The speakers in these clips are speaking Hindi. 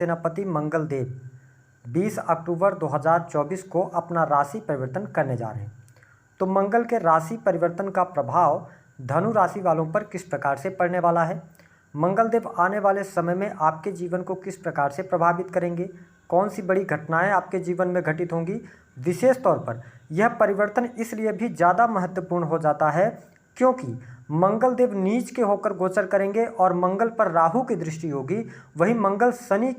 सेनापति मंगल देव 20 अक्टूबर 2024 को अपना राशि परिवर्तन करने जा रहे हैं। तो मंगल के राशि परिवर्तन का प्रभाव धनु राशि वालों पर किस प्रकार से पड़ने वाला है, मंगल देव आने वाले समय में आपके जीवन को किस प्रकार से प्रभावित करेंगे, कौन सी बड़ी घटनाएं आपके जीवन में घटित होंगी। विशेष तौर पर यह परिवर्तन इसलिए भी ज़्यादा महत्वपूर्ण हो जाता है क्योंकि मंगल देव नीच के होकर गोचर करेंगे और मंगल पर राहु की दृष्टि होगी, वहीं मंगल शनि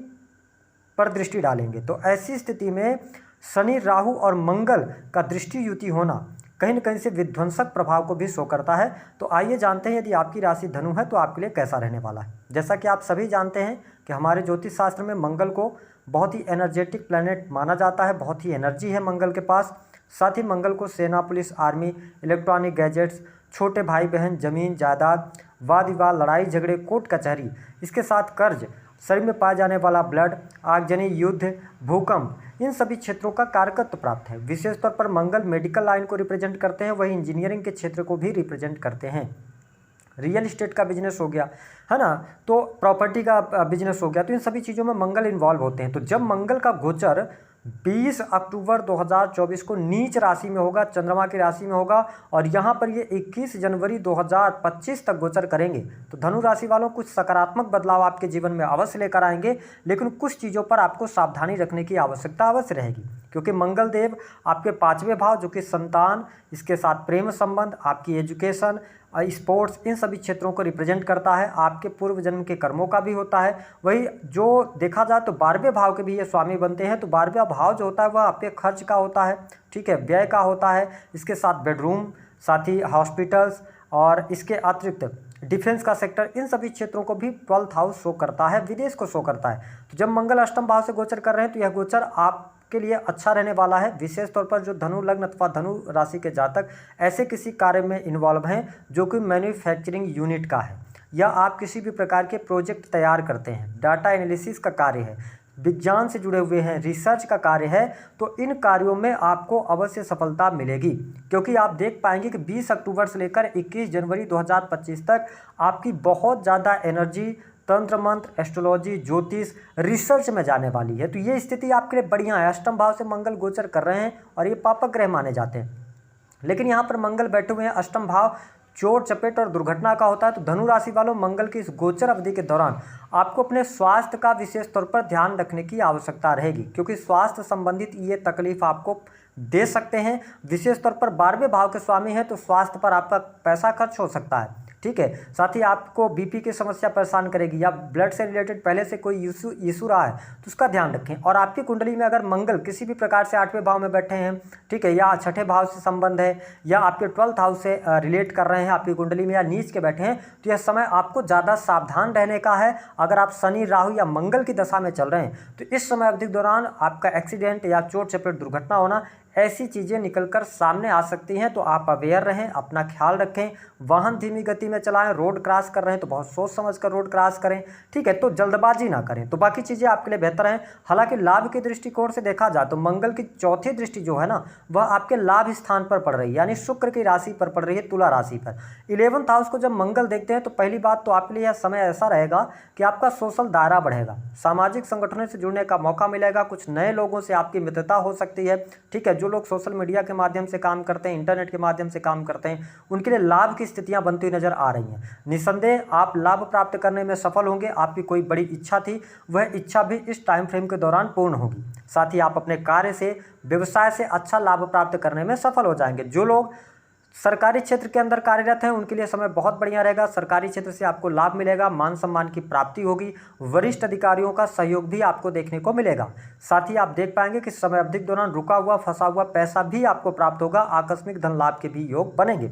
पर दृष्टि डालेंगे। तो ऐसी स्थिति में शनि राहु और मंगल का दृष्टि युति होना कहीं न कहीं से विध्वंसक प्रभाव को भी शो करता है। तो आइए जानते हैं यदि आपकी राशि धनु है तो आपके लिए कैसा रहने वाला है। जैसा कि आप सभी जानते हैं कि हमारे ज्योतिष शास्त्र में मंगल को बहुत ही एनर्जेटिक प्लैनेट माना जाता है, बहुत ही एनर्जी है मंगल के पास। साथ ही मंगल को सेना, पुलिस, आर्मी, इलेक्ट्रॉनिक गैजेट्स, छोटे भाई बहन, जमीन जायदाद, वाद विवाद, लड़ाई झगड़े, कोर्ट कचहरी, इसके साथ कर्ज, शरीर में पाए जाने वाला ब्लड, आगजनी, युद्ध, भूकंप, इन सभी क्षेत्रों का कारकत्व प्राप्त है। विशेष तौर पर मंगल मेडिकल लाइन को रिप्रेजेंट करते हैं, वही इंजीनियरिंग के क्षेत्र को भी रिप्रेजेंट करते हैं। रियल इस्टेट का बिजनेस हो गया है ना, तो प्रॉपर्टी का बिजनेस हो गया, तो इन सभी चीज़ों में मंगल इन्वॉल्व होते हैं। तो जब मंगल का गोचर 20 अक्टूबर 2024 को नीच राशि में होगा, चंद्रमा की राशि में होगा, और यहाँ पर ये 21 जनवरी 2025 तक गोचर करेंगे, तो धनु राशि वालों कुछ सकारात्मक बदलाव आपके जीवन में अवश्य लेकर आएंगे। लेकिन कुछ चीज़ों पर आपको सावधानी रखने की आवश्यकता अवश्य रहेगी, क्योंकि मंगल देव आपके 5वें भाव जो कि संतान, इसके साथ प्रेम संबंध, आपकी एजुकेशन, स्पोर्ट्स, इन सभी क्षेत्रों को रिप्रेजेंट करता है। आपके पूर्व जन्म के कर्मों का भी होता है। वही जो देखा जाए तो 12वें भाव के भी ये स्वामी बनते हैं। तो 12वां भाव जो होता है वह आपके खर्च का होता है, ठीक है, व्यय का होता है। इसके साथ बेडरूम, साथ ही हॉस्पिटल्स और इसके अतिरिक्त डिफेंस का सेक्टर, इन सभी क्षेत्रों को भी 12th हाउस शो करता है, विदेश को शो करता है। तो जब मंगल अष्टम भाव से गोचर कर रहे हैं तो यह गोचर आप के लिए अच्छा रहने वाला है। विशेष तौर पर जो धनु लग्न अथवा धनु राशि के जातक ऐसे किसी कार्य में इन्वॉल्व हैं जो कि मैन्युफैक्चरिंग यूनिट का है, या आप किसी भी प्रकार के प्रोजेक्ट तैयार करते हैं, डाटा एनालिसिस का कार्य है, विज्ञान से जुड़े हुए हैं, रिसर्च का कार्य है, तो इन कार्यों में आपको अवश्य सफलता मिलेगी। क्योंकि आप देख पाएंगे कि 20 अक्टूबर से लेकर 21 जनवरी 2025 तक आपकी बहुत ज़्यादा एनर्जी तंत्र मंत्र, एस्ट्रोलॉजी, ज्योतिष, रिसर्च में जाने वाली है। तो ये स्थिति आपके लिए बढ़िया है। अष्टम भाव से मंगल गोचर कर रहे हैं और ये पापक ग्रह माने जाते हैं, लेकिन यहाँ पर मंगल बैठे हुए हैं। अष्टम भाव चोट चपेट और दुर्घटना का होता है। तो धनु राशि वालों, मंगल की इस गोचर अवधि के दौरान आपको अपने स्वास्थ्य का विशेष तौर पर ध्यान रखने की आवश्यकता रहेगी, क्योंकि स्वास्थ्य संबंधित ये तकलीफ आपको दे सकते हैं। विशेष तौर पर 12वें भाव के स्वामी हैं तो स्वास्थ्य पर आपका पैसा खर्च हो सकता है, ठीक है। साथ ही आपको बीपी की समस्या परेशान करेगी, या ब्लड से रिलेटेड पहले से कोई इशू रहा है तो उसका ध्यान रखें। और आपकी कुंडली में अगर मंगल किसी भी प्रकार से 8वें भाव में बैठे हैं, ठीक है, या 6ठे भाव से संबंध है, या आपके 12th हाउस से रिलेट कर रहे हैं आपकी कुंडली में, या नीच के बैठे हैं, तो यह समय आपको ज़्यादा सावधान रहने का है। अगर आप शनि, राहु या मंगल की दशा में चल रहे हैं तो इस समय अवधि के दौरान आपका एक्सीडेंट या चोट चपेट दुर्घटना होना, ऐसी चीज़ें निकलकर सामने आ सकती हैं। तो आप अवेयर रहें, अपना ख्याल रखें, वाहन धीमी गति में चलाएं, रोड क्रॉस कर रहे हैं तो बहुत सोच समझ कर रोड क्रॉस करें, ठीक है, तो जल्दबाजी ना करें। तो बाकी चीज़ें आपके लिए बेहतर हैं। हालांकि लाभ के दृष्टिकोण से देखा जाए तो मंगल की चौथी दृष्टि जो है ना, वह आपके लाभ स्थान पर पड़ रही है, यानी शुक्र की राशि पर पड़ रही है, तुला राशि पर। 11th हाउस को जब मंगल देखते हैं तो पहली बात तो आपके लिए यह समय ऐसा रहेगा कि आपका सोशल दायरा बढ़ेगा, सामाजिक संगठनों से जुड़ने का मौका मिलेगा, कुछ नए लोगों से आपकी मित्रता हो सकती है, ठीक है। जो लोग सोशल मीडिया के माध्यम से काम करते हैं, इंटरनेट के माध्यम से काम करते हैं, उनके लिए लाभ की स्थितियां बनती हुई नजर आ रही हैं। निसंदेह आप लाभ प्राप्त करने में सफल होंगे। आपकी कोई बड़ी इच्छा थी, वह इच्छा भी इस टाइम फ्रेम के दौरान पूर्ण होगी। साथ ही आप अपने कार्य से, व्यवसाय से अच्छा लाभ प्राप्त करने में सफल हो जाएंगे। जो लोग सरकारी क्षेत्र के अंदर कार्यरत हैं उनके लिए समय बहुत बढ़िया रहेगा। सरकारी क्षेत्र से आपको लाभ मिलेगा, मान सम्मान की प्राप्ति होगी, वरिष्ठ अधिकारियों का सहयोग भी आपको देखने को मिलेगा। साथ ही आप देख पाएंगे कि समय अवधि के दौरान रुका हुआ, फंसा हुआ पैसा भी आपको प्राप्त होगा, आकस्मिक धन लाभ के भी योग बनेंगे।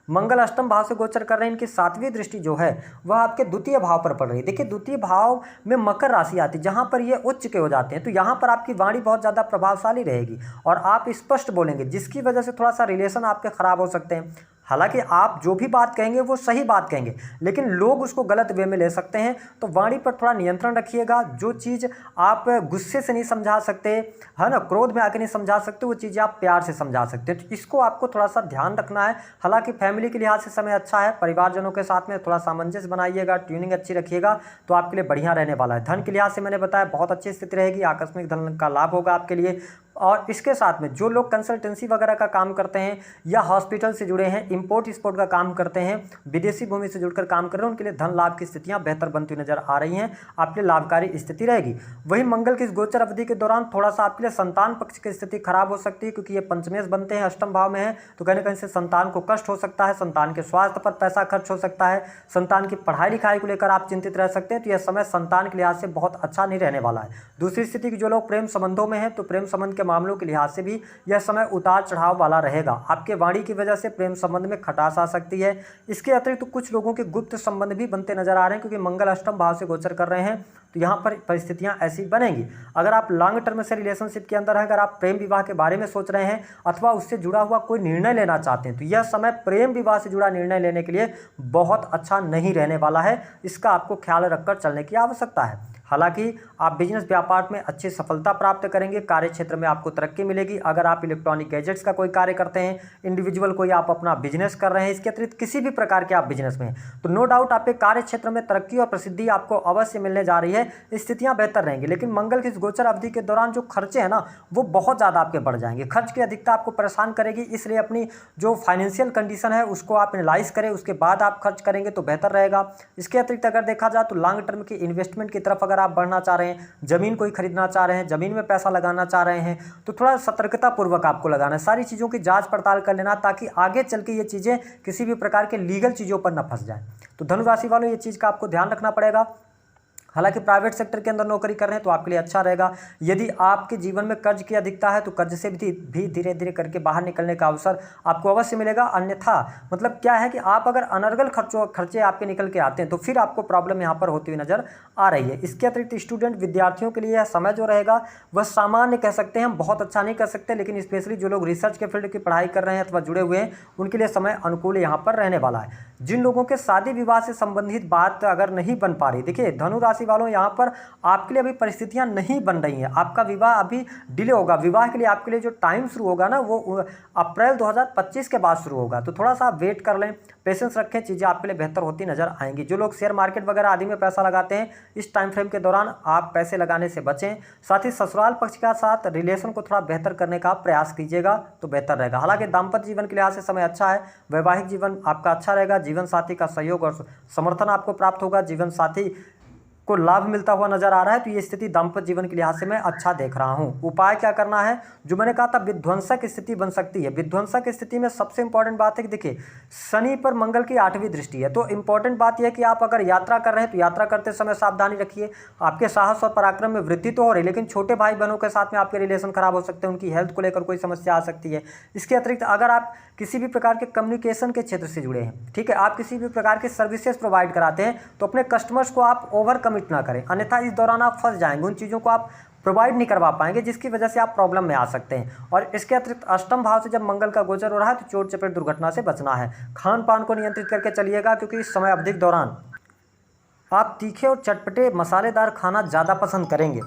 मंगल अष्टम भाव से गोचर कर रहे हैं, इनकी 7वीं दृष्टि जो है वह आपके द्वितीय भाव पर पड़ रही है। देखिए, द्वितीय भाव में मकर राशि आती है, जहां पर ये उच्च के हो जाते हैं, तो यहां पर आपकी वाणी बहुत ज़्यादा प्रभावशाली रहेगी और आप स्पष्ट बोलेंगे, जिसकी वजह से थोड़ा सा रिलेशन आपके खराब हो सकते हैं। हालांकि आप जो भी बात कहेंगे वो सही बात कहेंगे, लेकिन लोग उसको गलत वे में ले सकते हैं। तो वाणी पर थोड़ा नियंत्रण रखिएगा। जो चीज़ आप गुस्से से नहीं समझा सकते, है ना, क्रोध में आके नहीं समझा सकते, वो चीज़ें आप प्यार से समझा सकते हैं। तो इसको आपको थोड़ा सा ध्यान रखना है। हालांकि फैमिली के लिहाज से समय अच्छा है, परिवारजनों के साथ में थोड़ा सामंजस्य बनाइएगा, ट्यूनिंग अच्छी रखिएगा, तो आपके लिए बढ़िया रहने वाला है। धन के लिहाज से मैंने बताया बहुत अच्छी स्थिति रहेगी, आकस्मिक धन का लाभ होगा आपके लिए। और इसके साथ में जो लोग कंसल्टेंसी वगैरह का काम करते हैं या हॉस्पिटल से जुड़े हैं, इंपोर्ट एक्सपोर्ट का काम करते हैं, विदेशी भूमि से जुड़कर काम कर रहे हैं, उनके लिए धन लाभ की स्थितियां बेहतर बनती नजर आ रही हैं। आपके लिए लाभकारी स्थिति रहेगी। वही मंगल की इस गोचर अवधि के दौरान थोड़ा सा आपके लिए संतान पक्ष की स्थिति खराब हो सकती है, क्योंकि ये पंचमेश बनते हैं, अष्टम भाव में है, तो कहीं ना कहीं से संतान को कष्ट हो सकता है, संतान के स्वास्थ्य पर पैसा खर्च हो सकता है, संतान की पढ़ाई लिखाई को लेकर आप चिंतित रह सकते हैं। तो यह समय संतान के लिहाज से बहुत अच्छा नहीं रहने वाला है। दूसरी स्थिति की जो लोग प्रेम संबंधों में हैं, तो प्रेम संबंध के मामलों के लिहाज से भी यह समय उतार चढ़ाव वाला रहेगा। आपके वाणी की वजह से प्रेम संबंध में खटास आ सकती है। इसके अतिरिक्त तो कुछ लोगों के गुप्त संबंध भी बनते नजर आ रहे हैं, क्योंकि मंगल अष्टम भाव से गोचर कर रहे हैं, तो यहाँ पर परिस्थितियां ऐसी बनेंगी। अगर आप लॉन्ग टर्म से रिलेशनशिप के अंदर हैं, अगर आप प्रेम विवाह के बारे में सोच रहे हैं अथवा उससे जुड़ा हुआ कोई निर्णय लेना चाहते हैं, तो यह समय प्रेम विवाह से जुड़ा निर्णय लेने के लिए बहुत अच्छा नहीं रहने वाला है। इसका आपको ख्याल रखकर चलने की आवश्यकता है। हालांकि आप बिजनेस व्यापार में अच्छी सफलता प्राप्त करेंगे, कार्य क्षेत्र में आपको तरक्की मिलेगी। अगर आप इलेक्ट्रॉनिक गैजेट्स का कोई कार्य करते हैं, इंडिविजुअल कोई आप अपना बिजनेस कर रहे हैं, इसके अतिरिक्त किसी भी प्रकार के आप बिजनेस में हैं, तो नो डाउट आपके कार्य क्षेत्र में तरक्की और प्रसिद्धि आपको अवश्य मिलने जा रही है। स्थितियां बेहतर रहेंगी। लेकिन मंगल की इस गोचर अवधि के दौरान जो खर्चे हैं ना, वो बहुत ज़्यादा आपके बढ़ जाएंगे। खर्च की अधिकता आपको परेशान करेगी, इसलिए अपनी जो फाइनेंशियल कंडीशन है उसको आप एनालाइज करें, उसके बाद आप खर्च करेंगे तो बेहतर रहेगा। इसके अतिरिक्त अगर देखा जाए तो लॉन्ग टर्म की इन्वेस्टमेंट की तरफ अगर आप बढ़ना चाह रहे हैं, जमीन कोई खरीदना चाह रहे हैं, जमीन में पैसा लगाना चाह रहे हैं, तो थोड़ा सतर्कता पूर्वक आपको लगाना है। सारी चीज़ों की जांच पड़ताल कर लेना, ताकि आगे चल के ये चीज़ें किसी भी प्रकार के लीगल चीज़ों पर न फंस जाए। तो धनु राशि वालों, ये चीज़ का आपको ध्यान रखना पड़ेगा। हालांकि प्राइवेट सेक्टर के अंदर नौकरी कर रहे हैं तो आपके लिए अच्छा रहेगा। यदि आपके जीवन में कर्ज की अधिकता है तो कर्ज से भी धीरे धीरे करके बाहर निकलने का अवसर आपको अवश्य मिलेगा। अन्यथा मतलब क्या है कि आप अगर अनर्गल खर्चे आपके निकल के आते हैं तो फिर आपको प्रॉब्लम यहाँ पर होती हुई नजर आ रही है। इसके अतिरिक्त स्टूडेंट विद्यार्थियों के लिए यह समय जो रहेगा वह सामान्य कह सकते हैं, हम बहुत अच्छा नहीं कह सकते, लेकिन स्पेशली जो लोग रिसर्च के फील्ड की पढ़ाई कर रहे हैं अथवा जुड़े हुए हैं उनके लिए समय अनुकूल यहाँ पर रहने वाला है। जिन लोगों के शादी विवाह से संबंधित बात अगर नहीं बन पा रही, देखिए धनु राशि वालों, यहाँ पर आपके लिए अभी परिस्थितियां नहीं बन रही हैं, आपका विवाह अभी डिले होगा। विवाह के लिए आपके लिए जो टाइम शुरू होगा ना, वो अप्रैल 2025 के बाद शुरू होगा। तो थोड़ा सा आप वेट कर लें, पेशेंस रखें, चीज़ें आपके लिए बेहतर होती नजर आएंगी। जो लोग शेयर मार्केट वगैरह आदि में पैसा लगाते हैं, इस टाइम फ्रेम के दौरान आप पैसे लगाने से बचें। साथ ही ससुराल पक्ष के साथ रिलेशन को थोड़ा बेहतर करने का प्रयास कीजिएगा तो बेहतर रहेगा। हालांकि दाम्पत्य जीवन के लिहाज से समय अच्छा है, वैवाहिक जीवन आपका अच्छा रहेगा, जीवन साथी का सहयोग और समर्थन आपको प्राप्त होगा, जीवन साथी को लाभ मिलता हुआ नजर आ रहा है। तो ये स्थिति दाम्पत्य जीवन के लिहाज से मैं अच्छा देख रहा हूँ। उपाय क्या करना है, जो मैंने कहा था विध्वंसक स्थिति बन सकती है। विध्वंसक स्थिति में सबसे इंपॉर्टेंट बात है कि देखिए शनि पर मंगल की 8वीं दृष्टि है, तो इंपॉर्टेंट बात यह है कि आप अगर यात्रा कर रहे हैं तो यात्रा करते समय सावधानी रखिए। आपके साहस और पराक्रम में वृद्धि तो हो रही है, लेकिन छोटे भाई बहनों के साथ में आपके रिलेशन खराब हो सकते हैं, उनकी हेल्थ को लेकर कोई समस्या आ सकती है। इसके अतिरिक्त अगर आप किसी भी प्रकार के कम्युनिकेशन के क्षेत्र से जुड़े हैं, ठीक है, आप किसी भी प्रकार के सर्विसेज प्रोवाइड कराते हैं, तो अपने कस्टमर्स को आप ओवर कमिट ना करें, अन्यथा इस दौरान आप फंस जाएंगे, उन चीज़ों को आप प्रोवाइड नहीं करवा पाएंगे, जिसकी वजह से आप प्रॉब्लम में आ सकते हैं। और इसके अतिरिक्त अष्टम भाव से जब मंगल का गोचर हो रहा है तो चोट चपेट दुर्घटना से बचना है। खान पान को नियंत्रित करके चलिएगा, क्योंकि इस समय अवधि के दौरान आप तीखे और चटपटे मसालेदार खाना ज़्यादा पसंद करेंगे,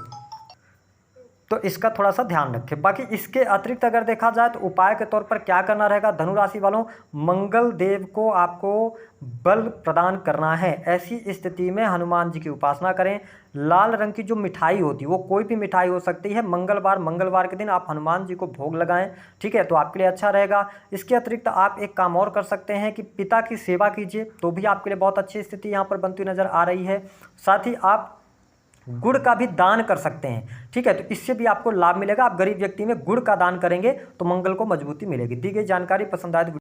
तो इसका थोड़ा सा ध्यान रखें। बाकी इसके अतिरिक्त अगर देखा जाए तो उपाय के तौर पर क्या करना रहेगा, धनु राशि वालों, मंगल देव को आपको बल प्रदान करना है। ऐसी स्थिति में हनुमान जी की उपासना करें। लाल रंग की जो मिठाई होती है, वो कोई भी मिठाई हो सकती है, मंगलवार के दिन आप हनुमान जी को भोग लगाएं, ठीक है, तो आपके लिए अच्छा रहेगा। इसके अतिरिक्त आप एक काम और कर सकते हैं कि पिता की सेवा कीजिए, तो भी आपके लिए बहुत अच्छी स्थिति यहाँ पर बनती नजर आ रही है। साथ ही आप गुड़ का भी दान कर सकते हैं, ठीक है, तो इससे भी आपको लाभ मिलेगा। आप गरीब व्यक्ति में गुड़ का दान करेंगे तो मंगल को मजबूती मिलेगी। दी गई जानकारी पसंद आए तो